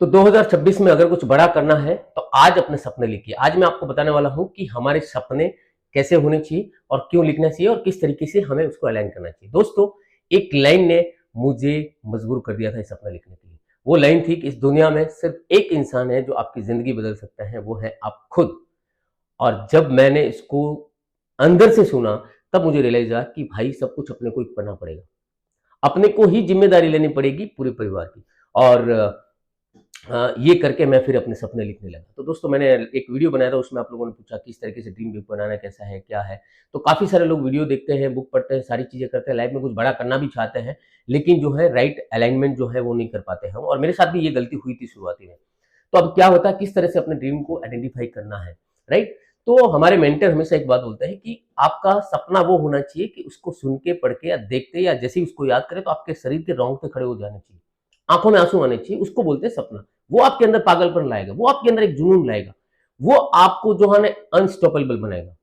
तो 2026 में अगर कुछ बड़ा करना है तो आज अपने सपने लिखिए। आज मैं आपको बताने वाला हूं कि हमारे सपने कैसे होने चाहिए और क्यों लिखना चाहिए और किस तरीके से हमें उसको अलाइन करना चाहिए। दोस्तों, एक लाइन ने मुझे मजबूर कर दिया था इस सपना लिखने के लिए। वो लाइन थी कि इस दुनिया में सिर्फ एक इंसान है जो आपकी जिंदगी बदल सकता है, वो है आप खुद। और जब मैंने इसको अंदर से सुना तब मुझे रियलाइज हुआ कि भाई सब कुछ अपने को ही करना पड़ेगा, अपने को ही जिम्मेदारी लेनी पड़ेगी पूरे परिवार की। और ये करके मैं फिर अपने सपने लिखने लगा। तो दोस्तों, मैंने एक वीडियो बनाया था, उसमें आप लोगों ने पूछा किस तरीके से ड्रीम बुक बनाना कैसा है, क्या है। तो काफ़ी सारे लोग वीडियो देखते हैं, बुक पढ़ते हैं, सारी चीज़ें करते हैं, लाइफ में कुछ बड़ा करना भी चाहते हैं, लेकिन जो है राइट अलाइनमेंट जो है वो नहीं कर पाते हैं, और मेरे साथ भी ये गलती हुई थी शुरुआती में। तो अब क्या होता है, किस तरह से अपने ड्रीम को आइडेंटिफाई करना है, राइट। तो हमारे मेंटर हमेशा एक बात बोलते हैं कि आपका सपना वो होना चाहिए कि उसको सुन के, पढ़ के या देखते या जैसे ही उसको याद करें तो आपके शरीर के रोंगटे खड़े हो जाने चाहिए, आंखों में आंसू आने चाहिए, उसको बोलते हैं सपना। वो आपके अंदर पागलपन लाएगा, वो आपके अंदर एक जुनून लाएगा, वो आपको जो है अनस्टॉपेबल बनाएगा।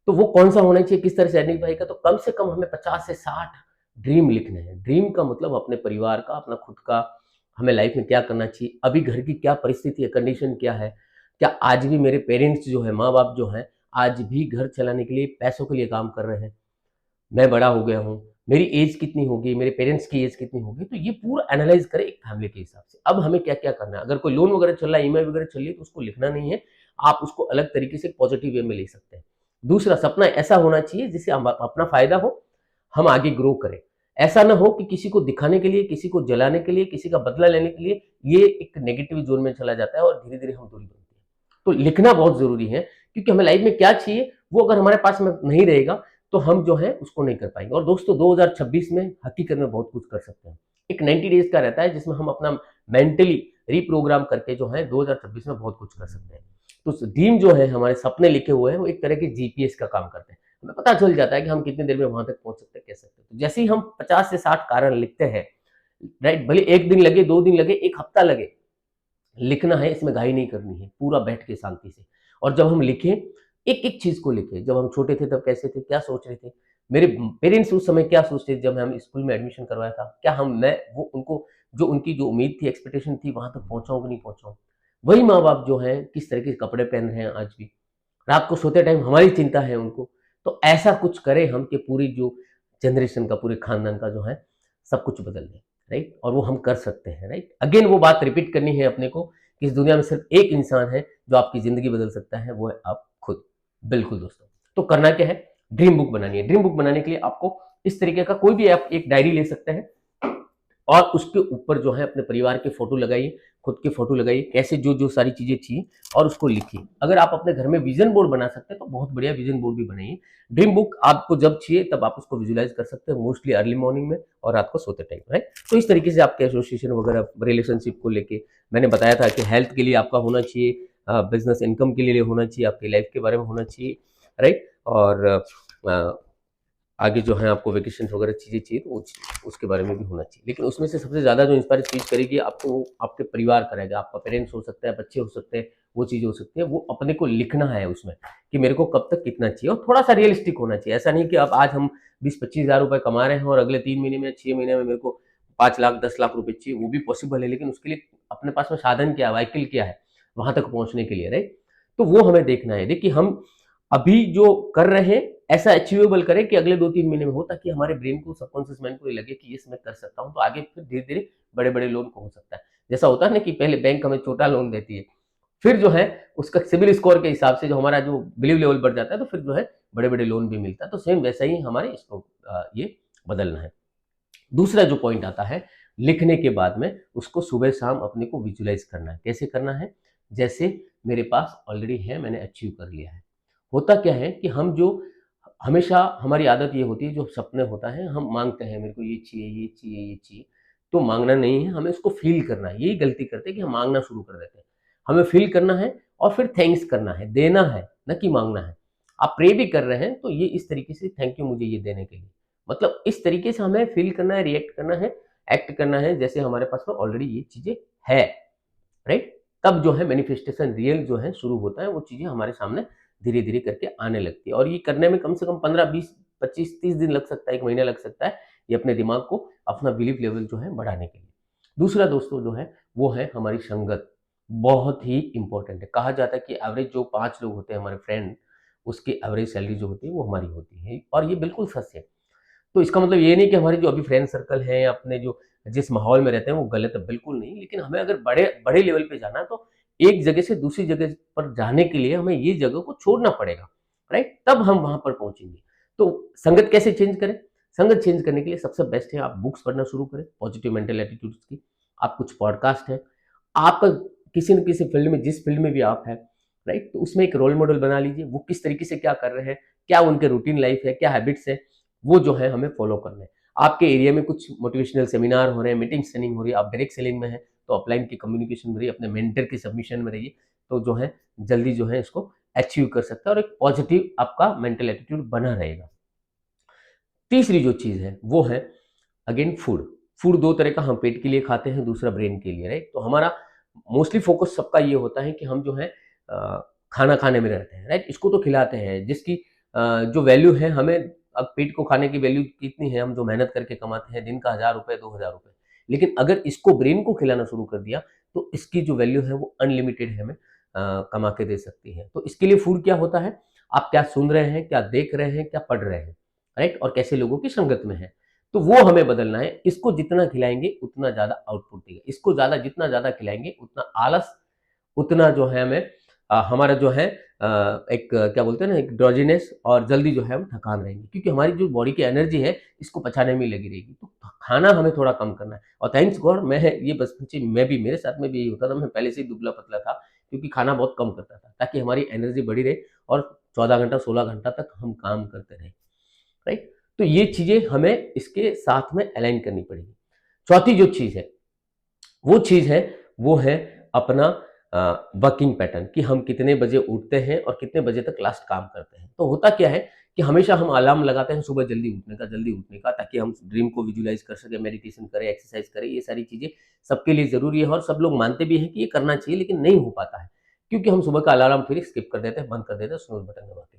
तो वो कौन सा होना चाहिए, किस तरह से आइडेंटिफाई का, तो कम से कम हमें 50 से 60 ड्रीम लिखने हैं। ड्रीम का मतलब अपने परिवार का, अपना खुद का, हमें लाइफ में क्या करना चाहिए, अभी घर की क्या परिस्थिति है, कंडीशन क्या है, क्या आज भी मेरे पेरेंट्स जो है, माँ बाप जो है, आज भी घर चलाने के लिए, पैसों के लिए काम कर रहे हैं। मैं बड़ा हो गया हूँ, मेरी एज कितनी होगी, मेरे पेरेंट्स की एज कितनी होगी, तो ये पूरा एनालाइज करें एक फैमिली के हिसाब से। अब हमें क्या क्या करना है, अगर कोई लोन वगैरह चल रहा है, ईएमआई वगैरह चल रही है, तो उसको लिखना नहीं है, आप उसको अलग तरीके से पॉजिटिव वे में ले सकते हैं। दूसरा, सपना ऐसा होना चाहिए जिससे अपना फायदा हो, हम आगे ग्रो करें। ऐसा ना हो कि किसी को दिखाने के लिए, किसी को जलाने के लिए, किसी का बदला लेने के लिए, ये एक नेगेटिव जोन में चला जाता है और धीरे धीरे हम दूरी बनते हैं। तो लिखना बहुत जरूरी है, क्योंकि हमें लाइफ में क्या चाहिए वो अगर हमारे पास में नहीं रहेगा तो हम जो है उसको नहीं कर पाएंगे। और दोस्तों, 2026 में हकीकत में बहुत कुछ कर सकते हैं। एक 90 डेज का रहता है जिसमें हम अपना मेंटली रिप्रोग्राम करके जो है 2026 में बहुत कुछ कर सकते हैं। तो ड्रीम जो है, हमारे सपने लिखे हुए हैं, वो एक तरह के जीपीएस का काम करते हैं। हमें पता चल जाता है कि हम कितनी देर में वहां तक पहुंच सकते हैं, कैसे सकते हैं। तो जैसे ही हम 50 से 60 कारण लिखते हैं, राइट, भले एक दिन लगे, 2 दिन लगे, एक हफ्ता लगे, लिखना है, इसमें घाई नहीं करनी है, पूरा बैठ के शांति से। और जब हम लिखें, एक एक चीज को लिखें, जब हम छोटे थे तब कैसे थे, क्या सोच रहे थे, मेरे पेरेंट्स उस समय क्या सोचते थे जब हम स्कूल में एडमिशन करवाया था, क्या हम मैं वो उनको, जो उनकी जो उम्मीद थी, एक्सपेक्टेशन थी, वहां तक पहुंचाऊं कि नहीं पहुंचाऊं। वही माँ बाप जो है किस तरह के कपड़े पहन रहे हैं आज भी, रात को सोते टाइम हमारी चिंता है उनको। तो ऐसा कुछ करें हम कि पूरी जो जनरेशन का, पूरे खानदान का जो है सब कुछ बदल दे, राइट। और वो हम कर सकते हैं, राइट। अगेन वो बात रिपीट करनी है अपने को कि इस दुनिया में सिर्फ एक इंसान है जो आपकी जिंदगी बदल सकता है, वो है आप खुद। बिल्कुल दोस्तों। तो करना क्या है, ड्रीम बुक बनानी है। ड्रीम बुक बनाने के लिए आपको इस तरीके का कोई भी आप एक डायरी ले सकते हैं और उसके ऊपर जो है अपने परिवार के फोटो लगाइए, खुद के फोटो लगाइए, कैसे जो जो सारी चीजें चाहिए, और उसको लिखिए। अगर आप अपने घर में विजन बोर्ड बना सकते हैं तो बहुत बढ़िया, विजन बोर्ड भी बनाइए। ड्रीम बुक आपको जब चाहिए तब आप उसको विजुलाइज कर सकते हैं, मोस्टली अर्ली मॉर्निंग में और रात को सोते टाइम, राइट। तो इस तरीके से आपके एसोसिएशन वगैरह, रिलेशनशिप को लेके मैंने बताया था कि हेल्थ के लिए आपका होना चाहिए, बिजनेस इनकम के लिए होना चाहिए, आपकी लाइफ के बारे में होना चाहिए, राइट। और आगे जो है आपको वेकेशन वगैरह चीज़ें चाहिए तो उसके बारे में भी होना चाहिए। लेकिन उसमें से सबसे ज़्यादा जो इंस्पायर चीज़ करेगी आपको, वो आपके परिवार करेगा। आपका पेरेंट्स हो सकता है, बच्चे हो सकते हैं, वो चीज़ हो सकती है। वो अपने को लिखना है उसमें कि मेरे को कब तक कितना चाहिए, और थोड़ा सा रियलिस्टिक होना चाहिए। ऐसा नहीं कि अब आज हम 20-25 हज़ार रुपये कमा रहे हैं और अगले 3 महीने में, 6 महीने में मेरे को 5 लाख 10 लाख रुपए चाहिए। वो भी पॉसिबल है, लेकिन उसके लिए अपने पास में साधन क्या है, व्हीकल क्या है वहां तक पहुंचने के लिए, राइट। तो वो हमें देखना है। देखिए, हम अभी जो कर रहे हैं ऐसा अचीवेबल करें कि अगले 2-3 महीने में हो, ताकि हमारे ब्रेन को, सबकॉन्शियस माइंड को ये लगे कि ये मैं कर सकता हूँ। तो आगे फिर धीरे धीरे बड़े बड़े लोन को हो सकता है। जैसा होता है ना कि पहले बैंक हमें छोटा लोन देती है, फिर जो है उसका सिविल स्कोर के हिसाब से जो हमारा जो बिलीव लेवल बढ़ जाता है, तो फिर जो है बड़े बड़े लोन भी मिलता है। तो सेम वैसा ही हमारे इसको ये बदलना है। दूसरा जो पॉइंट आता है, लिखने के बाद में उसको सुबह शाम अपने को विजुलाइज करना है। कैसे करना है, जैसे मेरे पास ऑलरेडी है, मैंने अचीव कर लिया है। होता क्या है कि हम जो, हमेशा हमारी आदत ये होती है, जो सपने होता है हम मांगते हैं, मेरे को ये चाहिए, ये चाहिए, ये चाहिए। तो मांगना नहीं है, हमें उसको फील करना है। यही गलती करते हैं कि हम मांगना शुरू कर देते हैं। हमें फील करना है और फिर थैंक्स करना है, देना है, न कि मांगना है। आप प्रे भी कर रहे हैं तो ये इस तरीके से, थैंक यू मुझे ये देने के लिए, मतलब इस तरीके से हमें फील करना है, रिएक्ट करना है, एक्ट करना है जैसे हमारे पास में ऑलरेडी ये चीजें है, राइट। तब जो है मैनिफेस्टेशन रियल जो है शुरू होता है, वो चीजें हमारे सामने धीरे धीरे करके आने लगती है। और ये करने में कम से कम 15-20-25-30 दिन लग सकता है, 1 महीना लग सकता है, ये अपने दिमाग को, अपना बिलीफ लेवल जो है बढ़ाने के लिए। दूसरा दोस्तों जो है वो है हमारी संगत, बहुत ही इंपॉर्टेंट है। कहा जाता है कि एवरेज जो 5 लोग होते हैं हमारे फ्रेंड, उसकी एवरेज सैलरी जो होती है वो हमारी होती है, और ये बिल्कुल सच है। तो इसका मतलब ये नहीं कि हमारे जो अभी फ्रेंड सर्कल है या अपने जो जिस माहौल में रहते हैं वो गलत है, बिल्कुल नहीं। लेकिन हमें अगर बड़े बड़े लेवल पे जाना है तो एक जगह से दूसरी जगह पर जाने के लिए हमें ये जगह को छोड़ना पड़ेगा, राइट? तब हम वहाँ पर पहुँचेंगे। तो संगत कैसे चेंज करें? संगत चेंज करने के लिए सबसे बेस्ट है आप बुक्स पढ़ना शुरू करें, पॉजिटिव मेंटल एटीट्यूड्स की। आप कुछ पॉडकास्ट है, आपका किसी न किसी फील्ड में, जिस फील्ड में भी आप हैं, राइट? तो उसमें एक रोल मॉडल बना लीजिए, वो किस तरीके से क्या कर रहे हैं, क्या उनके रूटीन लाइफ है, क्या हैबिट्स है, वो जो है हमें फॉलो करना है। आपके एरिया में कुछ मोटिवेशनल सेमिनार हो रहे हैं, मीटिंग सेलिंग हो रही है, आप डायरेक्ट सेलिंग में हैं, तो अपलाइन की कम्युनिकेशन में रहिए, अपने मेंटर की सबमिशन में रहिए, तो जो है जल्दी जो है इसको अचीव कर सकते हैं और एक पॉजिटिव आपका मेंटल एटीट्यूड बना रहेगा। तीसरी जो चीज़ है वो है अगेन फूड। फूड 2 तरह का, हम पेट के लिए खाते हैं, दूसरा ब्रेन के लिए, राइट? तो हमारा मोस्टली फोकस सबका ये होता है कि हम जो है खाना खाने में रहते हैं, राइट? इसको तो खिलाते हैं, जिसकी जो वैल्यू है हमें, अब पेट को खाने की वैल्यू कितनी है, हम जो मेहनत करके कमाते हैं, दिन का 1000 रुपए, 2000 रुपए। लेकिन अगर इसको ब्रेन को खिलाना शुरू कर दिया, तो इसकी जो वैल्यू है वो अनलिमिटेड हमें कमा के दे सकती है। तो इसके लिए फूड क्या होता है? आप क्या सुन रहे हैं, क्या देख रहे हैं, क्या पढ़ रहे हैं, राइट? और कैसे लोगों की संगत में है, तो वो हमें बदलना है। इसको जितना खिलाएंगे उतना ज्यादा आउटपुट देगा, इसको जितना ज्यादा खिलाएंगे उतना आलस, उतना जो है हमें हमारा जो है एक क्या बोलते हैं ना, एक ड्रोजीनेस, और जल्दी जो है हम थकान रहेंगे, क्योंकि हमारी जो बॉडी की एनर्जी है इसको पचाने में ही लगी रहेगी। तो खाना हमें थोड़ा कम करना है। और थैंक्स गॉड, मैं ये बचपन से मैं भी, मेरे साथ में भी यही होता था, मैं पहले से ही दुबला पतला था, क्योंकि खाना बहुत कम करता था, ताकि हमारी एनर्जी बढ़ी रहे और 14 घंटा 16 घंटा तक हम काम करते रहे, राइट? तो ये चीजें हमें इसके साथ में अलाइन करनी पड़ेगी। चौथी जो चीज है वो चीज है वो है अपना वर्किंग पैटर्न, कि हम कितने बजे उठते हैं और कितने बजे तक लास्ट काम करते हैं। तो होता क्या है कि हमेशा हम अलार्म लगाते हैं सुबह जल्दी उठने का, ताकि हम ड्रीम को विजुलाइज कर सके, मेडिटेशन करें, एक्सरसाइज करें। ये सारी चीजें सबके लिए जरूरी है और सब लोग मानते भी हैं कि ये करना चाहिए, लेकिन नहीं हो पाता है, क्योंकि हम सुबह का अलार्म फिर स्किप कर देते हैं, बंद कर देते हैं स्नूज बटन दबा के।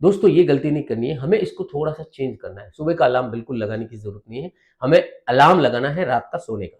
दोस्तों ये गलती नहीं करनी है, हमें इसको थोड़ा सा चेंज करना है। सुबह का अलार्म बिल्कुल लगाने की जरूरत नहीं है, हमें अलार्म लगाना है रात का सोने का।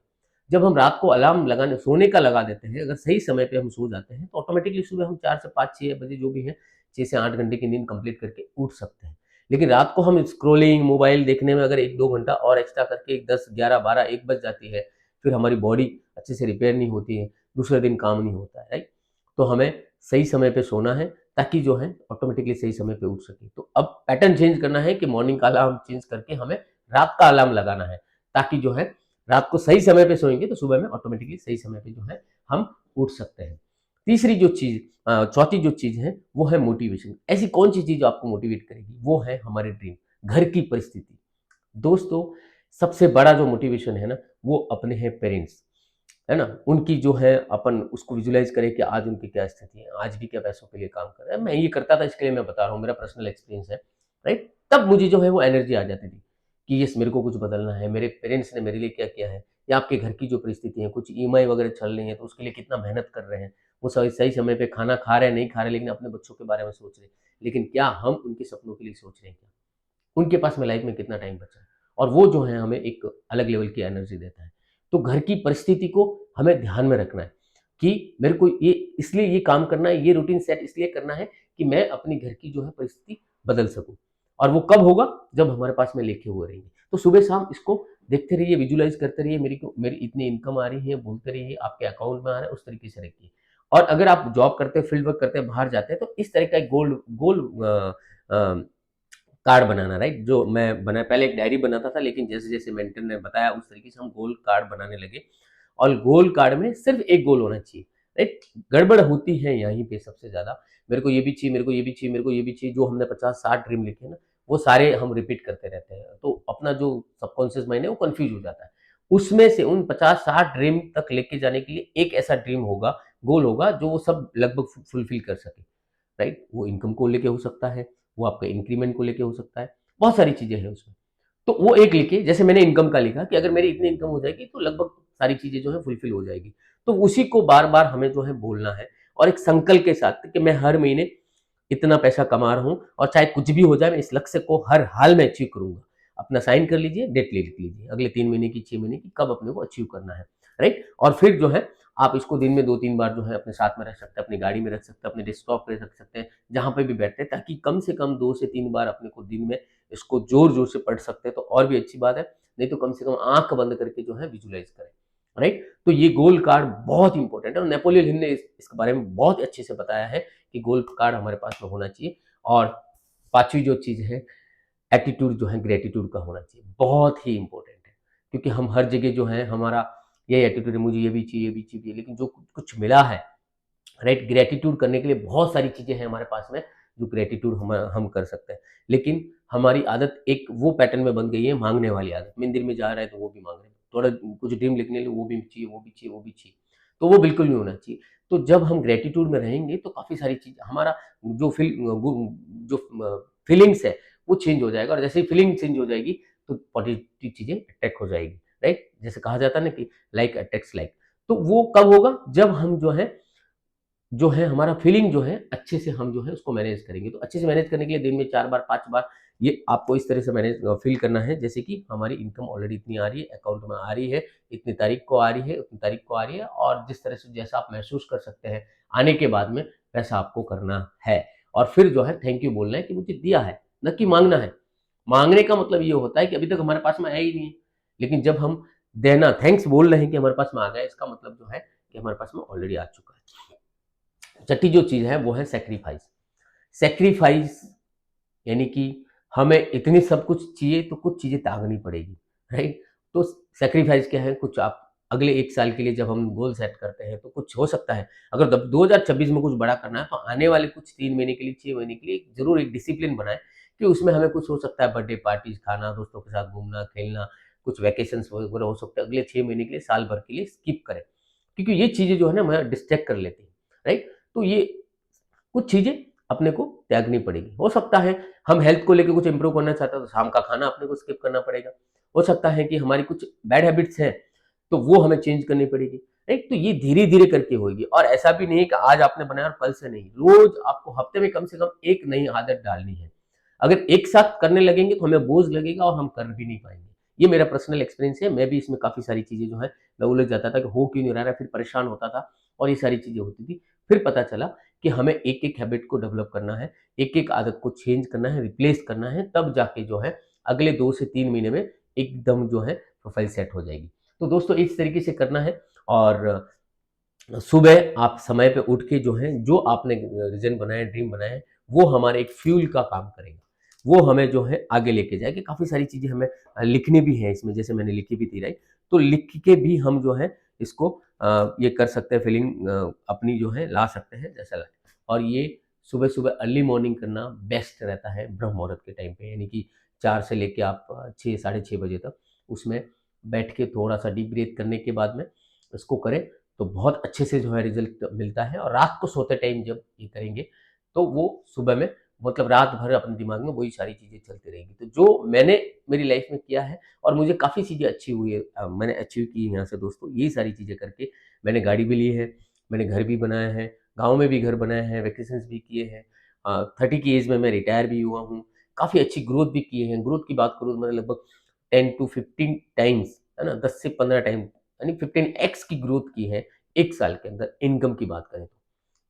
जब हम रात को अलार्म लगाने सोने का लगा देते हैं, अगर सही समय पे हम सो जाते हैं, तो ऑटोमेटिकली सुबह हम 4 से 5 6 बजे जो भी है, 6 से 8 घंटे की नींद कंप्लीट करके उठ सकते हैं। लेकिन रात को हम स्क्रोलिंग मोबाइल देखने में अगर 1-2 घंटा और एक्स्ट्रा करके 10 11 12 1 बज जाती है, फिर हमारी बॉडी अच्छे से रिपेयर नहीं होती है, दूसरे दिन काम नहीं होता है, राइट? तो हमें सही समय पे सोना है, ताकि जो है ऑटोमेटिकली सही समय पे उठ सके। तो अब पैटर्न चेंज करना है कि मॉर्निंग का अलार्म चेंज करके हमें रात का अलार्म लगाना है, ताकि जो है रात को सही समय पे सोएंगे तो सुबह में ऑटोमेटिकली सही समय पे जो है हम उठ सकते हैं। तीसरी जो चीज चौथी जो चीज है वो है मोटिवेशन। ऐसी कौन सी चीज जो आपको मोटिवेट करेगी? वो है हमारे ड्रीम, घर की परिस्थिति। दोस्तों सबसे बड़ा जो मोटिवेशन है ना, वो अपने हैं पेरेंट्स, है ना? उनकी जो है अपन उसको विजुलाइज करें कि आज उनकी क्या स्थिति है, आज भी क्या पैसों के लिए काम कर रहे हैं। मैं ये करता था, इसके लिए मैं बता रहा हूँ, मेरा पर्सनल एक्सपीरियंस है, राइट? तब मुझे जो है वो एनर्जी आ जाती थी कि यस मेरे को कुछ बदलना है, मेरे पेरेंट्स ने मेरे लिए क्या किया है, या आपके घर की जो परिस्थिति है, कुछ ईएमआई वगैरह चल रही है, तो उसके लिए कितना मेहनत कर रहे हैं, वो सही सही समय पे खाना खा रहे हैं नहीं खा रहे, लेकिन अपने बच्चों के बारे में सोच रहे हैं। लेकिन क्या हम उनके सपनों के लिए सोच रहे हैं? क्या उनके पास में लाइफ में कितना टाइम बचा है? और वो जो है हमें एक अलग लेवल की एनर्जी देता है। तो घर की परिस्थिति को हमें ध्यान में रखना है कि मेरे को ये इसलिए ये काम करना है, ये रूटीन सेट इसलिए करना है कि मैं अपनी घर की जो है परिस्थिति बदल सकूं। और वो कब होगा? जब हमारे पास में लिखे हुए रहेंगे। तो सुबह शाम इसको देखते रहिए, विजुलाइज करते रहिए, मेरी इतनी इनकम आ रही है, बोलते रहिए, आपके अकाउंट में आ रहा है, उस तरीके से रखिए। और अगर आप जॉब करते हैं, फील्ड वर्क करते हैं, बाहर जाते हैं, तो इस तरह का एक गोल गोल कार्ड बनाना, राइट? जो मैं बना पहले एक डायरी बनाता था, लेकिन जैसे जैसे मेंटर ने बताया उस तरीके से हम गोल कार्ड बनाने लगे। और गोल कार्ड में सिर्फ एक गोल होना चाहिए, राइट? गड़बड़ होती है यहीं पे सबसे ज्यादा, मेरे को ये भी चाहिए, मेरे को ये भी चाहिए, मेरे को ये भी चाहिए। जो हमने 50-60 ड्रीम लिखे ना, वो सारे हम रिपीट करते रहते हैं, तो अपना जो सबकॉन्शियस माइंड है वो कंफ्यूज हो जाता है। उसमें से उन 50-60 ड्रीम तक लेके जाने के लिए एक ऐसा ड्रीम होगा, गोल होगा, जो वो सब लगभग फुलफिल कर सके, राइट? वो इनकम को लेके हो सकता है, वो आपका इंक्रीमेंट को लेके हो सकता है, बहुत सारी चीजें हैं उसमें। तो वो एक लिखिए, जैसे मैंने इनकम का लिखा कि अगर मेरी इतनी इनकम हो जाएगी तो लगभग सारी चीजें जो है फुलफिल हो जाएगी। तो उसी को बार बार हमें जो है बोलना है, और एक संकल्प के साथ कि मैं हर महीने इतना पैसा कमा रहा हूँ, और चाहे कुछ भी हो जाए मैं इस लक्ष्य को हर हाल में अचीव करूंगा। अपना साइन कर लीजिए, डेट लिख लीजिए, अगले 3 महीने की, 6 महीने की, कब अपने को अचीव करना है, राइट। और फिर जो है आप इसको दिन में 2-3 बार जो है अपने साथ में रख सकते हैं, अपनी गाड़ी में रख सकते हैं, अपने डेस्कटॉप पे रख सकते हैं, जहाँ पे भी बैठते हैं, ताकि कम से कम 2 से 3 बार अपने को दिन में इसको ज़ोर-ज़ोर से पढ़ सकते हैं, तो और भी अच्छी बात है। नहीं तो कम से कम आँख बंद करके जो है विजुअलाइज़ करें, राइट। तो ये गोल कार्ड बहुत इंपॉर्टेंट है और नेपोलियन हिल ने इसके बारे में बहुत अच्छे से बताया है कि गोल कार्ड हमारे पास में होना चाहिए। और 5वीं जो चीज़ है, एटीट्यूड जो है ग्रेटिट्यूड का होना चाहिए, बहुत ही इंपॉर्टेंट है। क्योंकि हम हर जगह जो है हमारा ये एटीट्यूड है, मुझे ये भी चाहिए, ये भी चाहिए, लेकिन जो कुछ मिला है, राइट, ग्रेटिट्यूड करने के लिए बहुत सारी चीज़ें हैं हमारे पास में, जो ग्रेटिट्यूड हम कर सकते हैं। लेकिन हमारी आदत एक वो पैटर्न में बन गई है, माँगने वाली आदत। मंदिर में जा रहा है तो वो भी माँग रहे हैं, थोड़ा कुछ ड्रीम लिखने के लिए वो भी चाहिए, वो भी चाहिए, वो भी चाहिए। तो वो बिल्कुल नहीं होना चाहिए। तो जब हम ग्रेटिट्यूड में रहेंगे तो काफ़ी सारी चीज़ हमारा जो फीलिंग्स है वो चेंज हो जाएगा, और जैसे ही फीलिंग चेंज हो जाएगी तो पॉजिटिव चीज़ें अट्रैक्ट हो जाएगी, राइट? जैसे कहा जाता है ना कि लाइक अट्रैक्ट्स लाइक। तो वो कब होगा? जब हम जो है हमारा फीलिंग जो है अच्छे से हम जो है उसको मैनेज करेंगे। तो अच्छे से मैनेज करने के लिए दिन में 4 बार 5 बार ये आपको इस तरह से मैनेज फील करना है, जैसे कि हमारी इनकम ऑलरेडी इतनी आ रही है, अकाउंट में आ रही है, इतनी तारीख को आ रही है, उतनी तारीख को आ रही है, और जिस तरह से जैसा आप महसूस कर सकते हैं आने के बाद में, वैसा आपको करना है। और फिर जो है थैंक यू बोलना है कि मुझे दिया है, ना कि माँगना है। माँगने का मतलब ये होता है कि अभी तक हमारे पास में आया ही नहीं है। लेकिन जब हम देना थैंक्स बोल रहे हैं कि हमारे पास में आ गया, इसका मतलब जो है कि हमारे पास में ऑलरेडी आ चुका है। छठी जो चीज़ है वो है सैक्रिफाइस। सैक्रिफाइस यानी कि हमें इतनी सब कुछ चाहिए तो कुछ चीज़ें त्यागनी पड़ेगी, राइट? तो सैक्रिफाइस क्या है? कुछ आप अगले 1 साल के लिए जब हम गोल सेट करते हैं तो कुछ हो सकता है। अगर दब 2026 में कुछ बड़ा करना है तो आने वाले कुछ 3 महीने के लिए, 6 महीने के लिए ज़रूर एक डिसिप्लिन बनाएँ कि उसमें हमें कुछ हो सकता है, बर्थडे पार्टीज़ खाना, दोस्तों के साथ घूमना, खेलना, कुछ वैकेशंस वगैरह हो सकता है, अगले 6 महीने के लिए, साल भर के लिए स्किप करें। क्योंकि ये चीज़ें जो है ना हमें डिस्ट्रैक्ट कर लेती हैं, राइट? तो ये कुछ चीज़ें अपने को त्यागनी पड़ेगी। हो सकता है हम हेल्थ को लेके कुछ इंप्रूव करना चाहते हैं तो शाम का खाना अपने को स्किप करना पड़ेगा। हो सकता है कि हमारी कुछ बैड हैबिट्स हैं तो वो हमें चेंज करनी पड़ेगी। राइट? तो ये धीरे-धीरे करके होएगी, और ऐसा भी नहीं है कि आज आपने बनाया और कल से नहीं। रोज़ आपको हफ्ते में कम से कम एक नई आदत डालनी है। अगर एक साथ करने लगेंगे तो हमें बोझ लगेगा और हम कर भी नहीं पाएँगे। ये मेरा पर्सनल एक्सपीरियंस है। मैं भी इसमें काफ़ी सारी चीज़ें जो है मैं उलझ जाता था कि हो क्यों नहीं रहा है, फिर परेशान होता था और ये सारी चीज़ें होती थी। फिर पता चला कि हमें एक-एक हैबिट को डेवलप करना है, एक-एक आदत को चेंज करना है, रिप्लेस करना है, तब जाके जो है अगले 2 से 3 महीने में एकदम जो है प्रोफाइल सेट हो जाएगी। तो दोस्तों इस तरीके से करना है, और सुबह आप समय पे उठ के जो है, जो आपने विज़न बनाया है, ड्रीम बनाया है, वो हमारे एक फ्यूल का काम करेगा। वो हमें जो है आगे लेके जाएगी। काफ़ी सारी चीज़ें हमें लिखनी भी है इसमें, जैसे मैंने लिखी भी थी, राइट? तो लिख के भी हम जो है इसको ये कर सकते हैं, फीलिंग अपनी जो है ला सकते हैं जैसा लाए। और ये सुबह-सुबह अर्ली मॉर्निंग करना बेस्ट रहता है ब्रह्म मुहूर्त के टाइम पे, यानी कि 4 से लेके आप 6 साढ़े 6 बजे तक उसमें बैठ के थोड़ा-सा डीप ब्रीथ करने के बाद में इसको करें, तो बहुत अच्छे से जो है रिज़ल्ट मिलता है। और रात को सोते टाइम जब ये करेंगे, तो वो सुबह में मतलब रात भर अपने दिमाग में वही सारी चीज़ें चलती रहेंगी। तो जो मैंने मेरी लाइफ़ में किया है और मुझे काफ़ी चीज़ें अच्छी हुई है, मैंने अचीव की है यहाँ से दोस्तों, यही सारी चीज़ें करके। मैंने गाड़ी भी ली है, मैंने घर भी बनाया है, गाँव में भी घर बनाया है, वैकेशंस भी किए हैं। 30 की एज में मैं रिटायर भी हुआ हूँ। काफ़ी अच्छी ग्रोथ भी किए हैं। ग्रोथ की बात करूँ तो मैंने लगभग 10 टू 15 टाइम्स, है ना? 10 से 15 टाइम यानी 15x की ग्रोथ की है 1 साल के अंदर, इनकम की बात करें तो।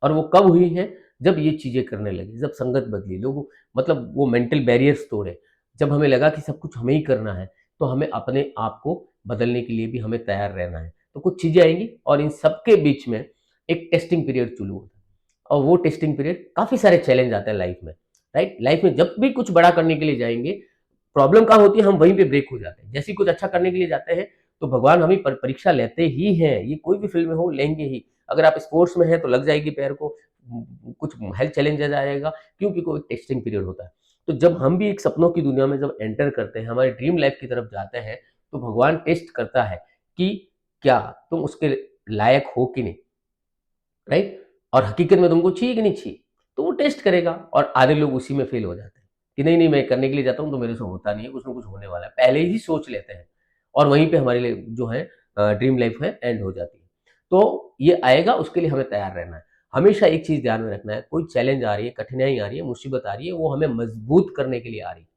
और वो कब हुई है? जब ये चीज़ें करने लगे, जब संगत बदली, लोग मतलब वो मेंटल बैरियर्स तोड़े। जब हमें लगा कि सब कुछ हमें ही करना है, तो हमें अपने आप को बदलने के लिए भी हमें तैयार रहना है। तो कुछ चीज़ें आएँगी और इन सबके बीच में एक टेस्टिंग पीरियड शुरू होता है। और वो टेस्टिंग पीरियड, काफ़ी सारे चैलेंज आते हैं लाइफ में, राइट? लाइफ में जब भी कुछ बड़ा करने के लिए जाएँगे, प्रॉब्लम कहाँ होती है? हम वहीं पे ब्रेक हो जाते हैं। जैसे ही कुछ अच्छा करने के लिए जाते हैं, तो भगवान हमें परीक्षा लेते ही हैं। ये कोई भी फील्ड में हो, लेंगे ही। अगर आप स्पोर्ट्स में हैं तो लग जाएगी पैर को, कुछ हेल्थ चैलेंजेस आएगा, क्योंकि कोई टेस्टिंग पीरियड होता है। तो जब हम भी एक सपनों की दुनिया में जब एंटर करते हैं, हमारी ड्रीम लाइफ की तरफ जाते हैं, तो भगवान टेस्ट करता है कि क्या तुम उसके लायक हो कि नहीं, राइट? और हकीकत में तुमको चाहिए कि नहीं चाहिए? तो वो टेस्ट करेगा, और आधे लोग उसी में फेल हो जाते हैं कि नहीं, नहीं मैं करने के लिए जाता हूँ तो मेरे से होता नहीं है, कुछ ना कुछ होने वाला है। पहले ही सोच लेते हैं और वहीं पे हमारे लिए जो है ड्रीम लाइफ है एंड हो जाती है। तो ये आएगा, उसके लिए हमें तैयार रहना है। हमेशा एक चीज़ ध्यान में रखना है, कोई चैलेंज आ रही है, कठिनाई आ रही है, मुसीबत आ रही है, वो हमें मजबूत करने के लिए आ रही है।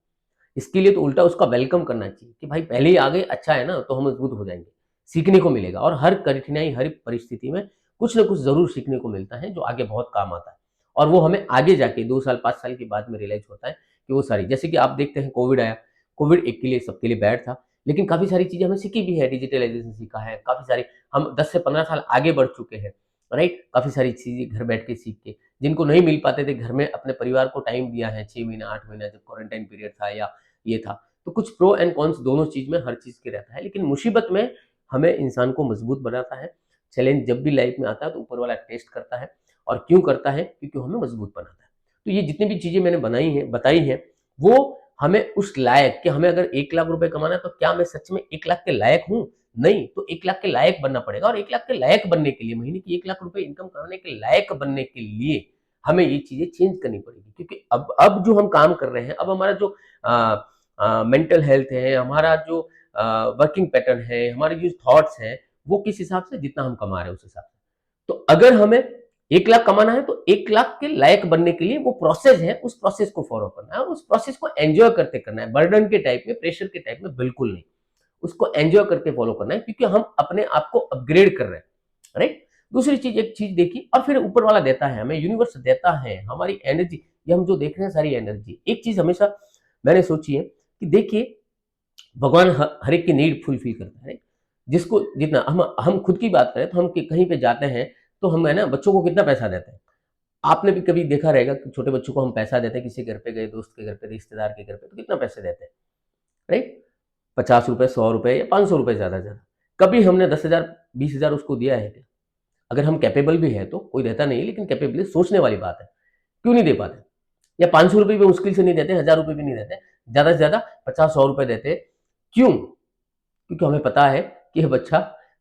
इसके लिए तो उल्टा उसका वेलकम करना चाहिए कि भाई पहले ही आ गए, अच्छा है ना, तो हम मजबूत हो जाएँगे। सीखने को मिलेगा और हर कठिनाई, हर परिस्थिति में कुछ ना कुछ जरूर सीखने को मिलता है जो आगे बहुत काम आता है और वो हमें आगे जाके 2 साल 5 साल के बाद में रियलाइज होता है कि वो सारी, जैसे कि आप देखते हैं कोविड आया, कोविड एक के लिए सबके लिए बैड था, लेकिन काफी सारी चीजें हमें सीखी भी है, डिजिटलाइजेशन सीखा है, काफी सारी, हम 10 से 15 साल आगे बढ़ चुके हैं, राइट। काफी सारी चीजें घर बैठ के सीख के, जिनको नहीं मिल पाते थे घर में अपने परिवार को टाइम दिया है, 6 महीना 8 महीना जब क्वारंटाइन पीरियड था या ये था, तो कुछ प्रो एंड कॉन्स दोनों चीज में, हर चीज के रहता है, लेकिन मुसीबत में हमें इंसान को मजबूत बनाता है। चैलेंज जब भी लाइफ में आता है तो ऊपर वाला टेस्ट करता है, और क्यों करता है, क्योंकि हमें मजबूत बनाता है। तो ये जितनी भी चीजें मैंने बताई हैं, वो हमें उस लायक कि हमें अगर 1 लाख रुपए कमाना है तो क्या मैं सच में 1 लाख के लायक हूँ? नहीं, तो 1 लाख के लायक बनना पड़ेगा, और 1 लाख के लायक बनने के लिए, महीने की 1 लाख रुपए इनकम करने के लायक बनने के लिए हमें ये चीजें चेंज करनी पड़ेगी, क्योंकि अब जो हम काम कर रहे हैं, अब हमारा जो मेंटल हेल्थ है, हमारा जो वर्किंग पैटर्न है, हमारे जो थॉट्स हैं, वो किस हिसाब से, जितना हम कमा रहे हैं उस हिसाब से। तो अगर हमें 1 लाख कमाना है तो 1 लाख के लायक बनने के लिए वो प्रोसेस है, उस प्रोसेस को फॉलो करना है और उस प्रोसेस को एंजॉय करते करना है, बर्डन के टाइप में, प्रेशर के टाइप में बिल्कुल नहीं, उसको एंजॉय करके फॉलो करना है, क्योंकि हम अपने आप को अपग्रेड कर रहे हैं, राइट। दूसरी चीज, एक चीज देखिए, और फिर ऊपर वाला देता है हमें, यूनिवर्स देता है हमारी एनर्जी, ये हम जो देख रहे हैं सारी एनर्जी। एक चीज हमेशा मैंने सोची है कि देखिए, भगवान हर एक की नीड फुलफिल करता है, जिसको जितना हम खुद की बात करें तो हम कहीं पे जाते हैं तो हम, है ना, बच्चों को कितना पैसा देते हैं। आपने भी कभी देखा रहेगा कि छोटे बच्चों को हम पैसा देते हैं, किसी घर पे गए, दोस्त के घर पे, रिश्तेदार के घर पे, तो कितना पैसे देते हैं, राइट। 50 रुपए, 100 रुपए या 500 रुपए, ज्यादा से ज्यादा। कभी हमने 10,000 20,000 उसको दिया है क्या? अगर हम कैपेबल भी है तो, कोई देता नहीं, लेकिन कैपेबल सोचने वाली बात है, क्यों नहीं दे पाते? या 500 रुपए भी मुश्किल से नहीं देते, 1000 रुपए भी नहीं देते, ज्यादा से ज्यादा 50-100 रुपए देते। क्यों? क्योंकि हमें पता है कि यह बच्चा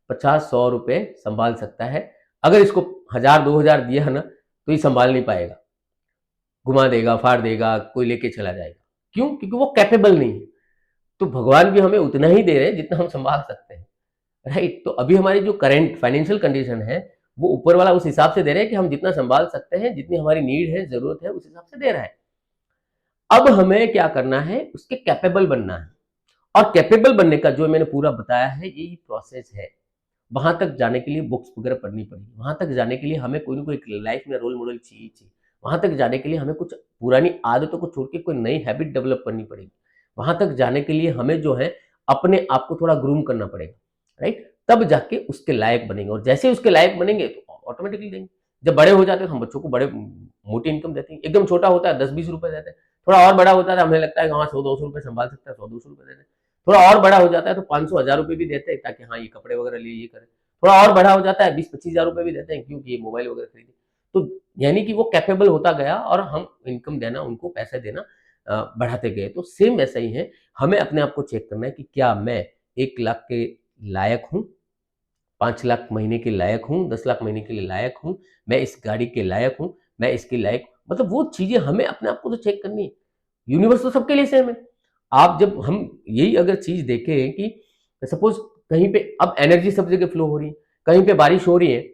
50-100 रुपए संभाल सकता है। अगर इसको 1000-2000 दिया है ना, तो ये संभाल नहीं पाएगा, घुमा देगा, फाड़ देगा, कोई लेके चला जाएगा। क्यों? क्योंकि वो कैपेबल नहीं है। तो भगवान भी हमें उतना ही दे रहे हैं जितना हम संभाल सकते हैं, राइट। तो अभी हमारी जो करंट फाइनेंशियल कंडीशन है, वो ऊपर वाला उस हिसाब से दे रहे हैं कि हम जितना संभाल सकते हैं, जितनी हमारी नीड है, जरूरत है, उस हिसाब से दे रहा है। अब हमें क्या करना है, उसके कैपेबल बनना है, और कैपेबल बनने का जो मैंने पूरा बताया है, यही प्रोसेस है। वहां तक जाने के लिए बुक्स वगैरह पढ़नी पड़ेगी, वहां तक जाने के लिए हमें कोई ना कोई लाइफ में रोल मॉडल चाहिए। वहां तक जाने के लिए हमें कुछ पुरानी आदतों को छोड़ के कोई नई हैबिट डेवलप करनी पड़ेगी। वहां तक जाने के लिए हमें जो है, अपने आप को थोड़ा ग्रूम करना पड़ेगा, राइट। तब जाके उसके लायक बनेंगे, और जैसे उसके लायक बनेंगे तो ऑटोमेटिकली देंगे। जब बड़े हो जाते हैं तो हम बच्चों को बड़े मोटी इनकम देते हैं, एकदम छोटा होता है 10-20 रुपए देते हैं, थोड़ा और बड़ा होता है हमें लगता है कि हाँ 100-200 रुपए संभाल सकता है, 100-200 रुपए देते हैं, थोड़ा और बड़ा हो जाता है तो 500-1000 रुपए भी देते हैं, ताकि हाँ ये कपड़े वगैरह लिए, ये करे। थोड़ा और बड़ा हो जाता है 20-25 हजार रुपए भी देते हैं, क्योंकि ये मोबाइल वगैरह खरीदे। तो यानी कि वो कैपेबल होता गया, और हम इनकम देना, उनको पैसे देना बढ़ाते गए। तो सेम वैसा ही है, हमें अपने आप को चेक करना है कि क्या मैं 1 लाख के लायक हूँ, 5 लाख महीने के लायक हूँ, 10 लाख महीने के लिए लायक हूँ, मैं इस गाड़ी के लायक हूँ, मैं इसके लायक, मतलब वो चीजें हमें अपने आप को तो चेक करनी है। यूनिवर्स तो सबके लिए सेम है। आप जब हम यही अगर चीज देखें कि सपोज कहीं पे अब एनर्जी सब जगह फ्लो हो रही है, कहीं पे बारिश हो रही है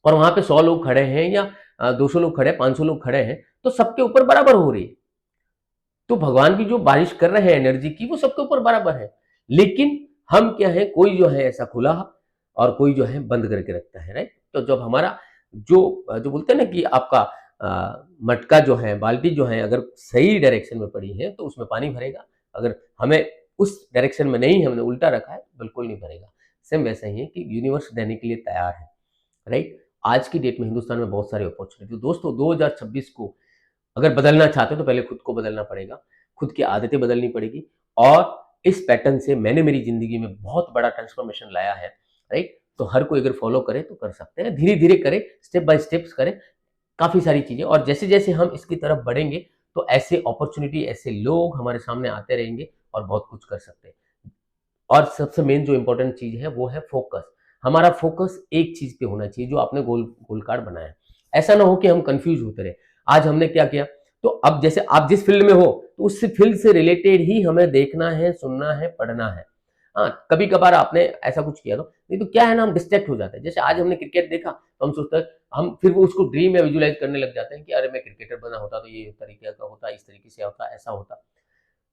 और वहां पे 100 लोग खड़े हैं, या 200 लोग खड़े हैं, 500 लोग खड़े हैं, तो सबके ऊपर बराबर हो रही है। तो भगवान की जो बारिश कर रहे हैं एनर्जी की, वो सबके ऊपर बराबर है। लेकिन हम क्या है, कोई जो है ऐसा खुला और कोई जो है बंद करके रखता है, राइट। तो जब हमारा जो जो बोलते हैं ना कि आपका मटका जो है, बाल्टी जो है, अगर सही डायरेक्शन में पड़ी है तो उसमें पानी भरेगा, अगर हमें उस डायरेक्शन में नहीं है, हमने उल्टा रखा है, बिल्कुल नहीं भरेगा। सेम वैसा ही है कि यूनिवर्स देने के लिए तैयार है, राइट। आज की डेट में हिंदुस्तान में बहुत सारी अपॉर्चुनिटी। दोस्तों 2026 को अगर बदलना चाहते हो तो पहले खुद को बदलना पड़ेगा, खुद की आदतें बदलनी पड़ेगी, और इस पैटर्न से मैंने मेरी जिंदगी में बहुत बड़ा ट्रांसफॉर्मेशन लाया है, राइट। तो हर कोई अगर फॉलो करे तो कर सकते हैं, धीरे धीरे करे, स्टेप बाय स्टेप्स करे, काफी सारी चीजें, और जैसे जैसे हम इसकी तरफ बढ़ेंगे तो ऐसे अपॉर्चुनिटी, ऐसे लोग हमारे सामने आते रहेंगे और बहुत कुछ कर सकते हैं। और सबसे मेन जो इंपॉर्टेंट चीज है वो है फोकस। हमारा फोकस एक चीज पे होना चाहिए, जो आपने गोल कार्ड बनाया है। ऐसा ना हो कि हम कंफ्यूज होते रहे, आज हमने क्या किया, तो अब जैसे आप जिस फील्ड में हो तो उस फील्ड से रिलेटेड ही हमें देखना है, सुनना है, पढ़ना है। हाँ, कभी कभार आपने ऐसा कुछ किया तो, नहीं तो क्या है ना, हम डिस्ट्रैक्ट हो जाते हैं। जैसे आज हमने क्रिकेट देखा तो हम सोचते हैं, हम फिर वो उसको ड्रीम या विजुलाइज करने लग जाते हैं कि अरे मैं क्रिकेटर बना होता तो ये तरीके का होता, इस तरीके से होता, ऐसा होता।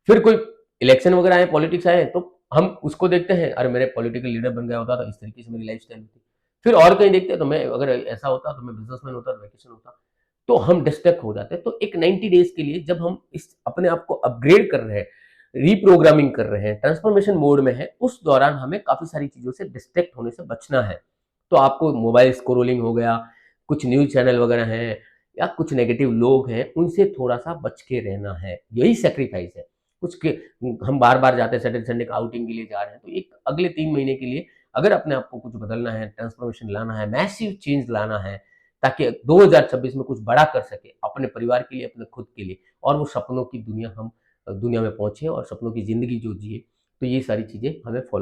फिर कोई इलेक्शन वगैरह आए, पॉलिटिक्स आए, तो हम उसको देखते हैं, अरे मेरे पॉलिटिकल लीडर बन गया होता तो इस तरीके से मेरी लाइफ स्टाइल होती। फिर और कहीं देखते हैं तो मैं अगर ऐसा होता तो मैं बिजनेसमैन होता, वैकेशन होता। तो हम डिस्ट्रैक्ट हो जाते हैं। तो एक 90 डेज के लिए जब हम इस अपने आप को अपग्रेड कर रहे हैं, रीप्रोग्रामिंग कर रहे हैं, ट्रांसफॉर्मेशन मोड में है, उस दौरान हमें काफी सारी चीजों से डिस्ट्रैक्ट होने से बचना है। तो आपको मोबाइल स्क्रोलिंग हो गया, कुछ न्यूज चैनल वगैरह हैं, या कुछ नेगेटिव लोग हैं, उनसे थोड़ा सा बच के रहना है। यही सेक्रीफाइस है। कुछ के हम बार बार जाते हैं, सैटरडे संडे का आउटिंग के लिए जा रहे हैं, तो एक अगले 3 महीने के लिए अगर अपने आप को कुछ बदलना है, ट्रांसफॉर्मेशन लाना है, मैसिव चेंज लाना है, ताकि 2026 में कुछ बड़ा कर सके अपने परिवार के लिए, अपने खुद के लिए, और वो सपनों की दुनिया हम दुनिया में पहुंचे और सपनों की जिंदगी जो जिए, तो ये सारी चीजें हमें फॉलो